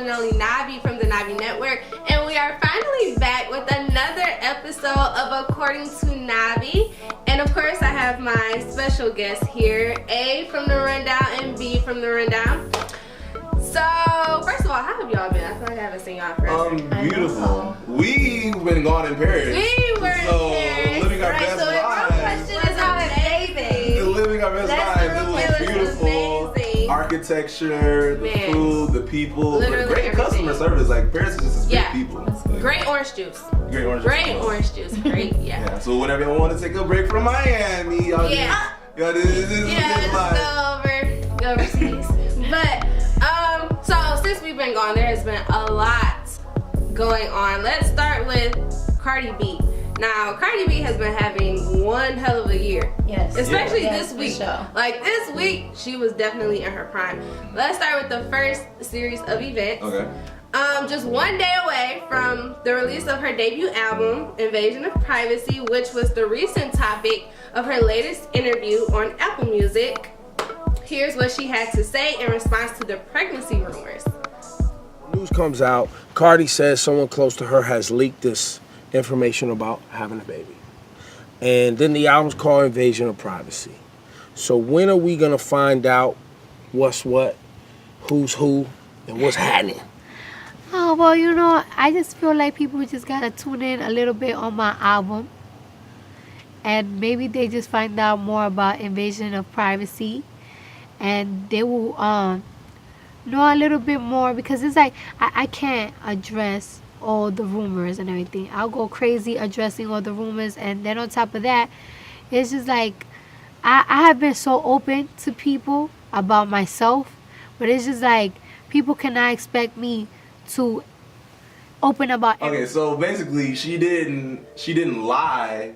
and only Navi from the Navi Network, and we are finally back with another episode of According to Navi. And of course, I have my special guest here, A from the Rundown and B from the Rundown. So, first of all, how have y'all been? I feel like I haven't seen y'all forever. Beautiful. We've been gone in Paris. We were in Paris. Living our best lives. Living our best lives. It was beautiful. Architecture, the food, the people, great customer service. Like Paris is just great people. Like, great orange juice. Great orange juice. Great, yeah. So whenever you want to take a break from Miami, y'all just go overseas. But so since we've been gone, there has been a lot going on. Let's start with Cardi B. Now, Cardi B has been having one hell of a year. Yes. Especially this week. Sure. Like this week, she was definitely in her prime. Let's start with the first series of events. Okay. Just one day away from the release of her debut album, Invasion of Privacy, which was the recent topic of her latest interview on Apple Music. Here's what she had to say in response to the pregnancy rumors. News comes out, Cardi says someone close to her has leaked this information about having a baby. And then the album's called Invasion of Privacy. So when are we gonna find out what's what, who's who, and what's happening? Oh, well, you know, I just feel like people just gotta tune in a little bit on my album. And maybe they just find out more about Invasion of Privacy. And they will know a little bit more, because it's like I can't address all the rumors and everything. I'll go crazy addressing all the rumors, and then on top of that, it's just like I have been so open to people about myself, but it's just like people cannot expect me to open about everything. Okay, so basically she didn't lie,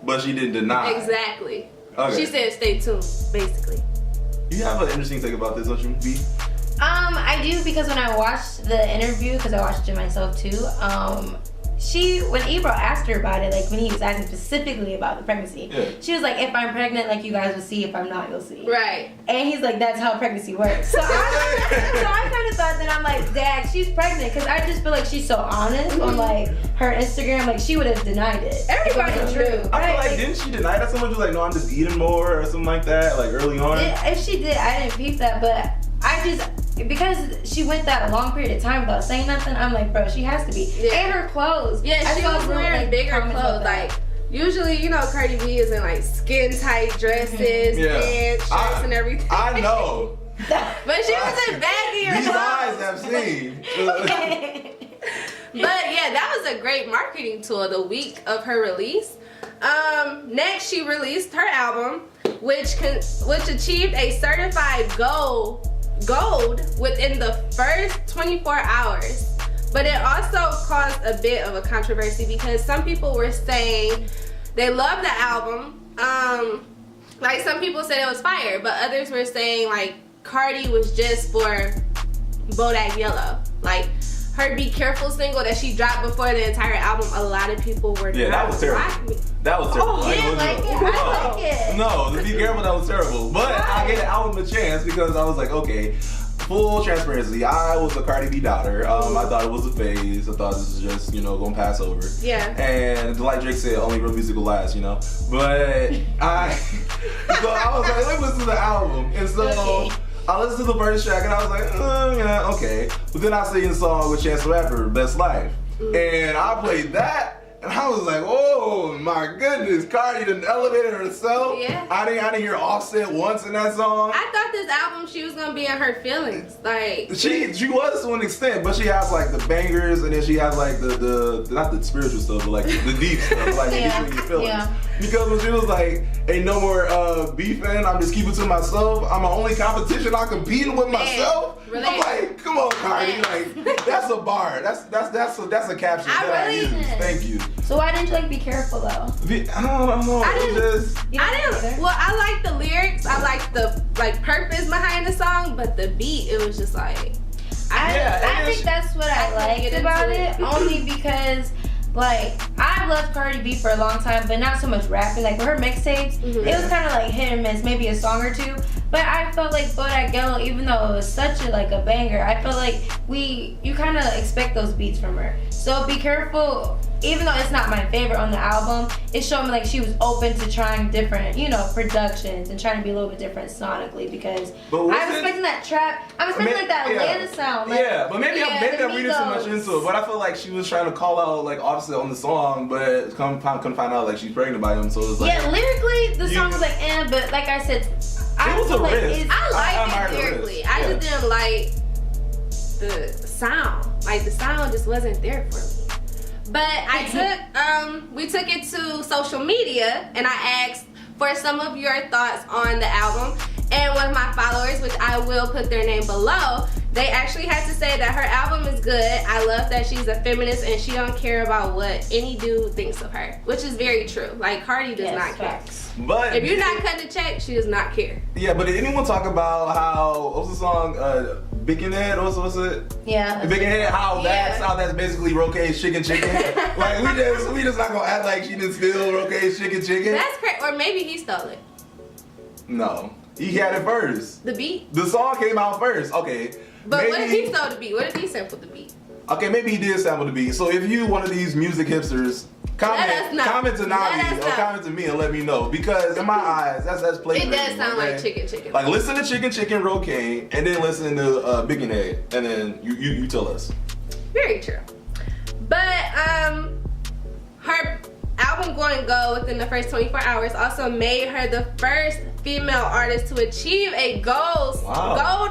but she didn't deny. Exactly. Okay. She said stay tuned, basically. You have an interesting take about this, don't you, B? I do, because when I watched the interview, because I watched it myself too, when Ebro asked her about it, like when he was asking specifically about the pregnancy, she was like, if I'm pregnant, like you guys will see, if I'm not, you'll see. Right. And he's like, that's how pregnancy works. So I kind of thought that, I'm like, Dad, she's pregnant, because I just feel like she's so honest on like her Instagram, like she would have denied it. Everybody's true. I feel like, didn't she deny that? Someone was like, no, I'm just eating more or something like that, like early on? If she did, I didn't peep that, but because she went that a long period of time without saying nothing, I'm like, bro, she has to be. Yeah. And her clothes. Yeah, she was wearing bigger clothes. Like, usually, you know, Cardi B is in like skin tight dresses and shirts and everything. I know. But she was in baggier clothes. These eyes have seen. But yeah, that was a great marketing tool the week of her release. Next, she released her album, which achieved a certified gold within the first 24 hours. But it also caused a bit of a controversy, because some people were saying they loved the album. Like some people said it was fire, but others were saying like Cardi was just for Bodak Yellow. Like her Be Careful single that she dropped before the entire album, a lot of people were that was terrible. That was terrible. Oh, you didn't like it? I like it. No, the Be Careful, that was terrible. But I gave the album a chance because I was like, okay, full transparency, I was a Cardi B daughter. I thought it was a phase. I thought this was just, gonna pass over. Yeah. And like Drake said, only real music will last, But I was like, let me listen to the album. And so I listened to the first track and I was like, okay. But then I sing a song with Chance the Rapper, Best Life. And I played that. And I was like, oh my goodness, Cardi done elevated herself. Yeah. I didn't hear Offset once in that song. I thought this album she was gonna be in her feelings. Like she was to an extent, but she has like the bangers, and then she has like the not the spiritual stuff, but like the deep stuff, like in your feelings. Yeah. Because when she was like, ain't no more beefing, I'm just keeping to myself. I'm my only competition. I'm competing with myself. Really? I'm like, come on, Cardi, like that's a bar. That's a caption that I use. Thank you. So why didn't you like Be Careful though? I don't know. I didn't. Well, I like the lyrics. I like the purpose behind the song, but the beat, it was just like. I think that's what I liked about it, only because like, I've loved Cardi B for a long time, but not so much rapping. Like, with her mixtapes, it was kind of like hit or miss, maybe a song or two. But I felt like Bodak Yellow, even though it was such a banger, I felt like you kind of expect those beats from her. So be careful. Even though it's not my favorite on the album, it showed me like she was open to trying different, productions and trying to be a little bit different sonically, because I'm expecting that trap. I'm expecting like that Atlanta sound. Like, but maybe I'm reading too much into it. But I feel like she was trying to call out like Offset on the song, but couldn't find out like she's pregnant by him. So it's like lyrically the song was like but like I said, it was a risk. I liked it lyrically. I just didn't like the sound. Like the sound just wasn't there for me. But we took it to social media and I asked for some of your thoughts on the album. And one of my followers, which I will put their name below, they actually had to say that her album is good. I love that she's a feminist and she don't care about what any dude thinks of her, which is very true. Like Cardi does not care. But if you're not cutting a check, she does not care. Yeah, but did anyone talk about how, what was the song, Big Head, what's it? Yeah. Big Head, how that's basically Roque's Chicken. Like we just not gonna act like she didn't steal Roque's Chicken. That's crazy. Or maybe he stole it. No. He had it first. The beat? The song came out first. Okay. But what if he stole the beat? What if he sampled the beat? Okay, maybe he did sample the beat. So if you one of these music hipsters, comment to Navi or comment to me and let me know, because in my eyes that's plagiarism. It does sound like chicken. Like listen to Chicken Roque and then listen to Big Head and then you tell us. Very true. But her album Going Gold within the first 24 hours also made her the first female artist to achieve a gold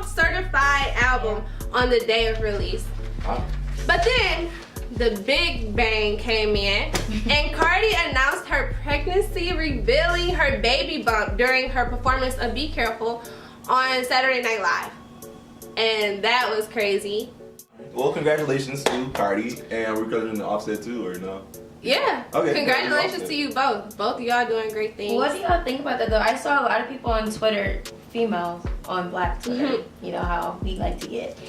certified album on the day of release. Wow. But then the big bang came in and Cardi announced her pregnancy, revealing her baby bump during her performance of Be Careful on Saturday Night Live. And that was crazy. Well, congratulations to Cardi, and we're going to Offset too, or no? Yeah. Okay. Congratulations to you both. Both of y'all doing great things. What do y'all think about that though? I saw a lot of people on Twitter, females on Black Twitter. You know how we like to get.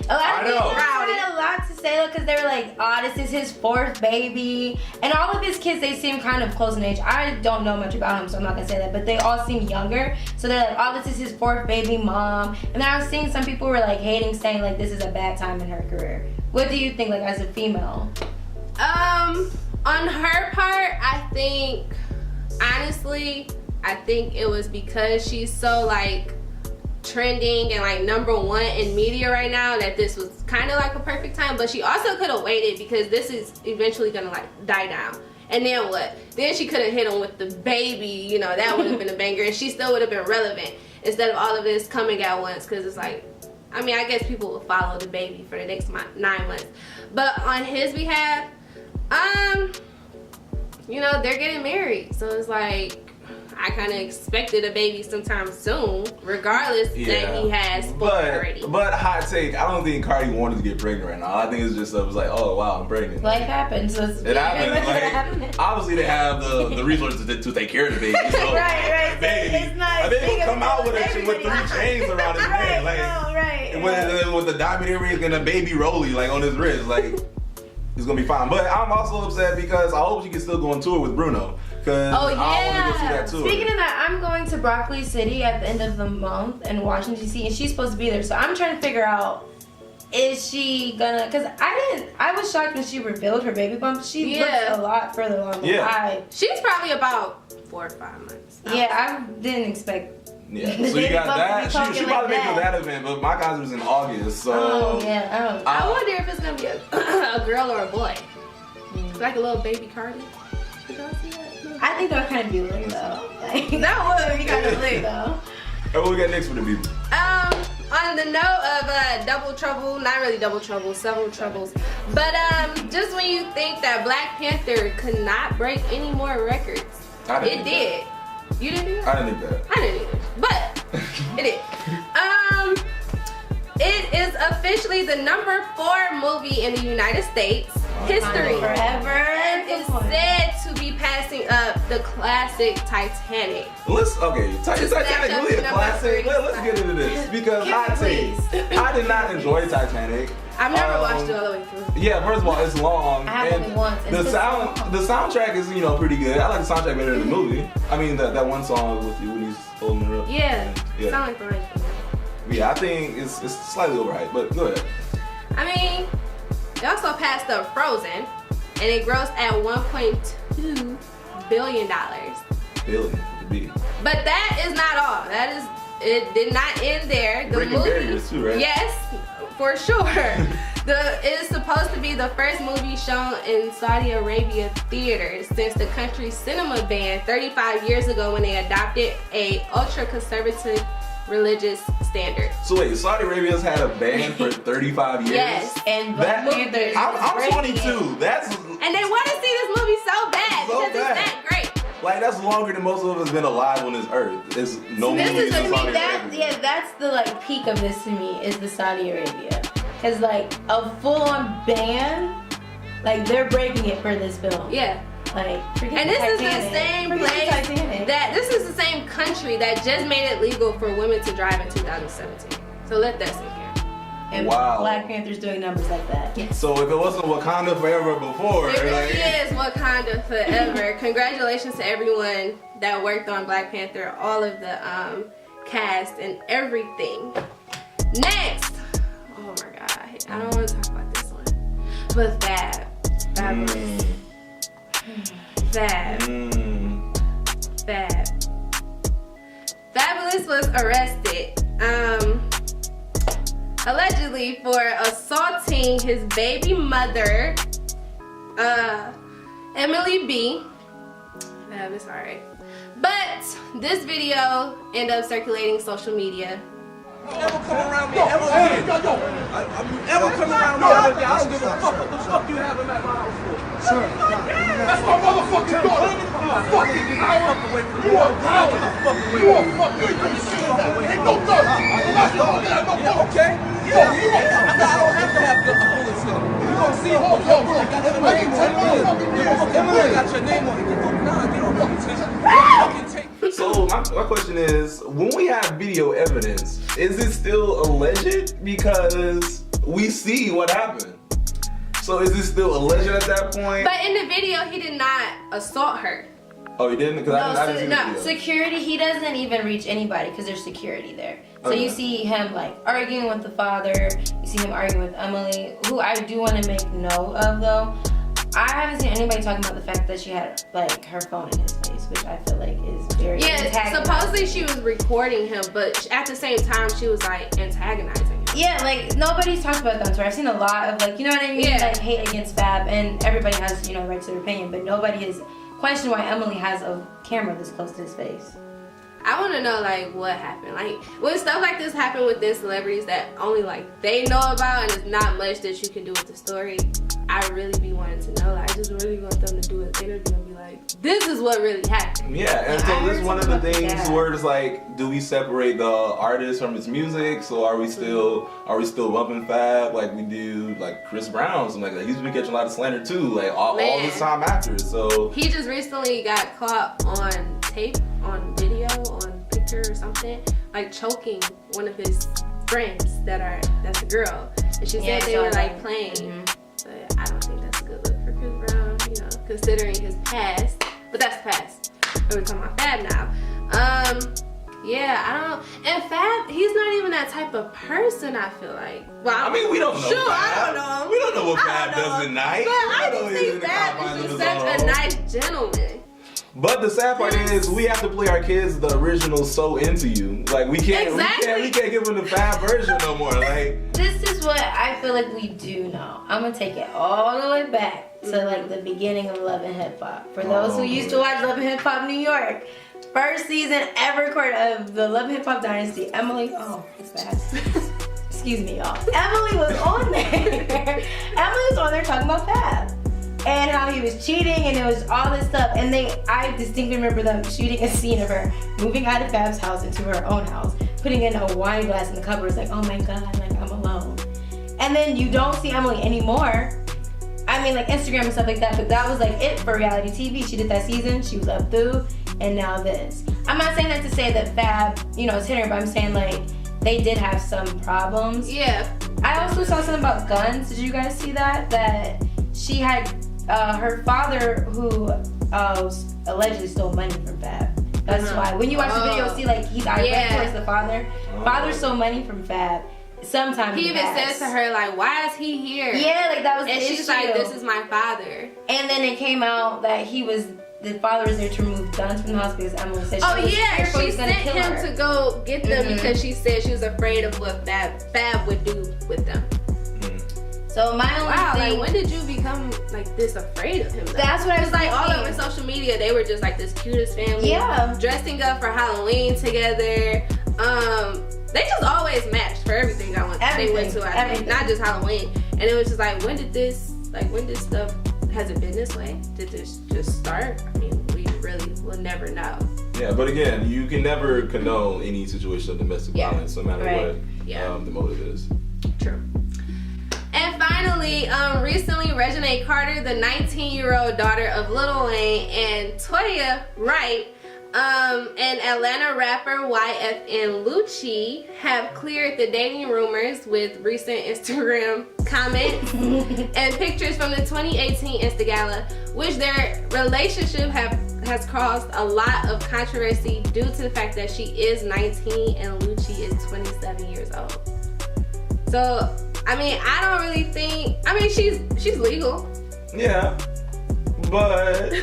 A lot of people had a lot to say though, because they were like, oh, this is his fourth baby. And all of his kids, they seem kind of close in age. I don't know much about him, so I'm not going to say that. But they all seem younger. So they're like, oh, this is his fourth baby mom. And then I was seeing some people were like hating, saying like, this is a bad time in her career. What do you think, like, as a female? On her part, I think, honestly, it was because she's so like trending and like #1 in media right now that this was kind of like a perfect time. But she also could have waited, because this is eventually gonna like die down. And then what? Then she could have hit him with the baby, that would have been a banger, and she still would have been relevant instead of all of this coming at once. Because it's like, I mean, I guess people will follow the baby for the next 9 months. But on his behalf, they're getting married, so it's like I kind of expected a baby sometime soon, regardless that he has spoiled already. But hot take, I don't think Cardi wanted to get pregnant right now. I think it's just like, oh wow, I'm pregnant. Life happens. It happens. Like, obviously they have the resources to take care of the baby. So right. Baby, it's not a baby will come out with 3 chains around his neck, like with the diamond earrings and a baby rollie like on his wrist, like. It's gonna be fine. But I'm also upset because I hope she can still go on tour with Bruno. Cause I want to go see that tour. Speaking of that, I'm going to Broccoli City at the end of the month in Washington DC, and she's supposed to be there. So I'm trying to figure out, is she gonna? Cause I was shocked when she revealed her baby bump. She looks a lot further along than I. She's probably about 4 or 5 months. I didn't expect. Yeah, so you got that. She probably made for that event, but my guys was in August, so. I wonder if it's gonna be a girl or a boy. Like a little baby Cardi. Did y'all see that? I think that would kind of be lit though. Like, that would be kind of lit though. And what we got next for the people? On the note of double trouble, not really double trouble, several troubles, but just when you think that Black Panther could not break any more records, it did. You didn't do that? I didn't think that. I didn't either, but it did. It is officially the #4 movie in the United States. history. Forever. And is said to be passing up the classic Titanic. Titanic really a classic. Let's get into this because hot take. I did not enjoy Titanic. I've never watched it all the way through. Yeah, first of all, it's long. I have only once. The soundtrack is pretty good. I like the soundtrack better than the movie. I mean that one song with you when he's holding her up. Yeah. Sound like the right thing. Yeah, I think it's slightly overhyped, but go ahead. I mean, it also passed up Frozen, and it grossed at $1.2 billion. Billion with the B. But that is not all. It did not end there. The Breaking barriers too, right? Yes, for sure. It is supposed to be the first movie shown in Saudi Arabia theaters since the country's cinema ban 35 years ago when they adopted a ultra-conservative religious standard. So wait, Saudi Arabia's had a ban for 35 years? Yes. And I'm 22. And they want to see this movie so bad because it's that great. Like that's longer than most of us been alive on this earth. It's no This movies is in to me Saudi Arabia. that's the like peak of this to me is the Saudi Arabia. Cause like a full-on ban, like they're breaking it for this film. Yeah. Like, and this is the same place this is the same country that just made it legal for women to drive in 2017. So let that sink in. And Black Panther's doing numbers like that. Yes. So if it wasn't Wakanda Forever before, it really is Wakanda Forever. Congratulations to everyone that worked on Black Panther, all of the cast and everything. Next, oh my God, I don't want to talk about this one, but Fabulous. Fabulous was arrested, allegedly for assaulting his baby mother, Emily B. It's alright. But this video ended up circulating social media. Ever come around me ever again? Ever come around me ever again? I don't give a fuck what the fuck you have him at my house for. Sir, that's my motherfucking daughter. Fucking coward. You are coward. You are fucking. Ain't no third. Okay? Yeah, I don't have to have bullets though. You gonna see whole I got everybody got your name on it. Nah, get on fucking tape. So my question is, when we have video evidence, is it still alleged? Because we see what happened. So is it still alleged at that point? But in the video, he did not assault her. Oh, he didn't? Because I didn't see the video. Security, he doesn't even reach anybody because there's security there. So Okay. you see him like arguing with the father, you see him arguing with Emily, who I do want to make note of though. I haven't seen anybody talking about the fact that she had like her phone in his face, which I feel like is very antagonizing. Supposedly she was recording him, but at the same time she was like antagonizing him. Yeah, like nobody's talked about that on Twitter. I've seen a lot of like, you know what I mean? Yeah. Like hate against Fab, and everybody has, you know, right to their opinion, but nobody has questioned why Emily has a camera this close to his face. I want to know like what happened. Like when stuff like this happen with these celebrities that only like they know about and it's not much that you can do with the story. I really be wanting to know. Like, I just really want them to do an interview and be like, this is what really happened. Yeah, and so this is one of the things where it's like, do we separate the artist from his music? So are we still bumping Fab like we do like Chris Brown? Something like that. He's been catching a lot of slander too, like all this time after. So he just recently got caught on tape, on video, on picture or something, like choking one of his friends that's a girl, and she said they were like playing. Mm-hmm. But I don't think that's a good look for Chris Brown, you know, considering his past. But that's past. We're talking about Fab now. Yeah, I don't. And Fab, he's not even that type of person. I feel like. Well, I mean, we don't know. Sure, Fab. I don't know. We don't know what Fab does at night. But I just think Fab is just such a nice gentleman. But the sad part is we have to play our kids the original "So Into You." Like we can't give them the Fab version no more. Like this is what I feel like we do know. I'm gonna take it all the way back to like the beginning of Love and Hip Hop. For those who used to watch Love and Hip Hop New York, first season ever recorded of the Love and Hip Hop Dynasty. Emily, it's bad. Excuse me, y'all. Emily was on there. Emily was on there talking about Fab. And how he was cheating and it was all this stuff. And I distinctly remember them shooting a scene of her moving out of Fab's house into her own house, putting in a wine glass in the cupboard. It's like, oh my God, like I'm alone. And then you don't see Emily anymore. I I mean, like Instagram and stuff like that, but that was like it for reality TV. She did that season, she was up through, and now this. I'm not saying that to say that Fab, you know, is hitting her, but I'm saying like they did have some problems. Yeah. I also saw something about guns. Did you guys see that? That she had her father who allegedly stole money from Fab. That's why when you watch the video, see like he's irate towards the father. Father stole money from Fab. Sometimes he even says to her like, "Why is he here?" Yeah, like that was the and she's issue. like, "This is my father." And then it came out that the father was there to remove guns from the house because Emily said she she sent him to go get them because she said she was afraid of what Fab would do with them. So my only thing, like when did you become like this afraid of him? Though? That's what I was like all over social media. They were just like this cutest family. Yeah, dressing up for Halloween together. They just always matched for everything they went to. I think not just Halloween. And it was just like when did stuff? Has it been this way? Did this just start? I mean, we really will never know. Yeah, but again, you can never condone any situation of domestic violence, no matter what the motive is. True. And finally, recently, Reginae Carter, the 19-year-old daughter of Lil Wayne, and Toya Wright, and Atlanta rapper YFN Lucci have cleared the dating rumors with recent Instagram comments and pictures from the 2018 Insta Gala, which their relationship has caused a lot of controversy due to the fact that she is 19 and Lucci is 27 years old. So, I mean, I don't really think, I mean, she's legal. Yeah, but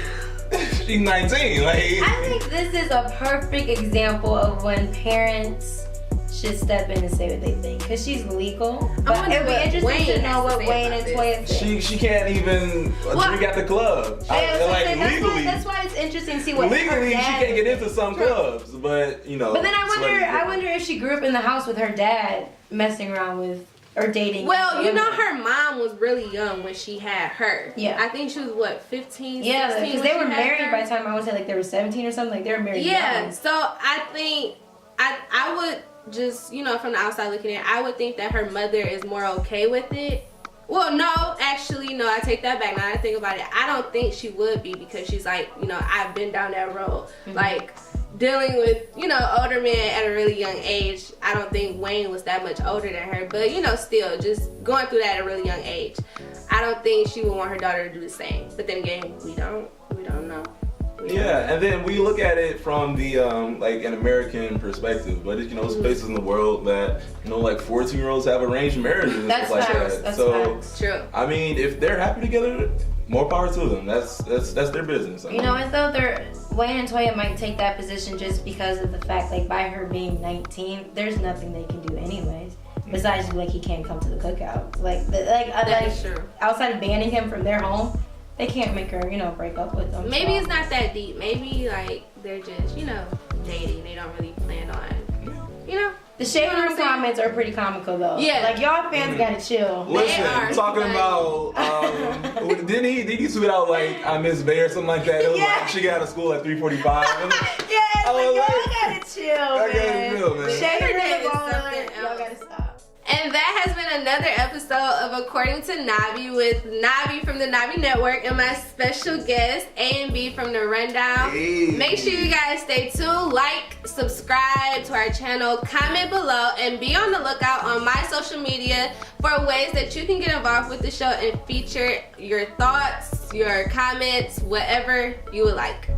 she's 19, like. I think this is a perfect example of when parents should step in and say what they think, because she's legal. But it'd be interesting to know what Wayne and Toya think. She can't even drink at the club. That's why it's interesting to see what legally she can't get into some clubs, but you know. But then I wonder if she grew up in the house with her dad messing around with or dating. Well, you know, her mom was really young when she had her. Yeah. I think she was, what, 15, 16? Yeah, because they were married by the time I would say like they were 17 or something. Like they were married young. So I think, I would just, you know, from the outside looking in, I would think that her mother is more okay with it. Well, no, actually, no, I take that back. Now that I think about it, I don't think she would be, because she's like, you know, I've been down that road. Like, dealing with, you know, older men at a really young age. I don't think Wayne was that much older than her, but you know, still just going through that at a really young age. I don't think she would want her daughter to do the same. But then again, we don't know. And then we look at it from the like an American perspective, but you know, there's places in the world that, you know, like 14-year-olds have arranged marriages and stuff like that. That's so true. I mean, if they're happy together, more power to them. That's their business. You know, and though Wayne and Toya might take that position just because of the fact, like, by her being 19, there's nothing they can do anyways. Besides, like, he can't come to the cookout. That's true. Outside of banning him from their home, they can't make her, you know, break up with them. Maybe it's not that deep. Maybe, like, they're just, you know, dating. They don't really plan on, you know. The Shade Room comments are pretty comical, though. Yeah. Like, y'all fans gotta chill. Listen, talking about, didn't he tweet out, like, I miss Bay or something like that? It was like, she got out of school at 3:45. Yes, y'all gotta chill, man. Shade Room is something else. Y'all gotta stop. And that has been another episode of According to Navi with Navi from the Navi Network and my special guest, A and B from The Rundown. Hey. Make sure you guys stay tuned, like, subscribe to our channel, comment below, and be on the lookout on my social media for ways that you can get involved with the show and feature your thoughts, your comments, whatever you would like.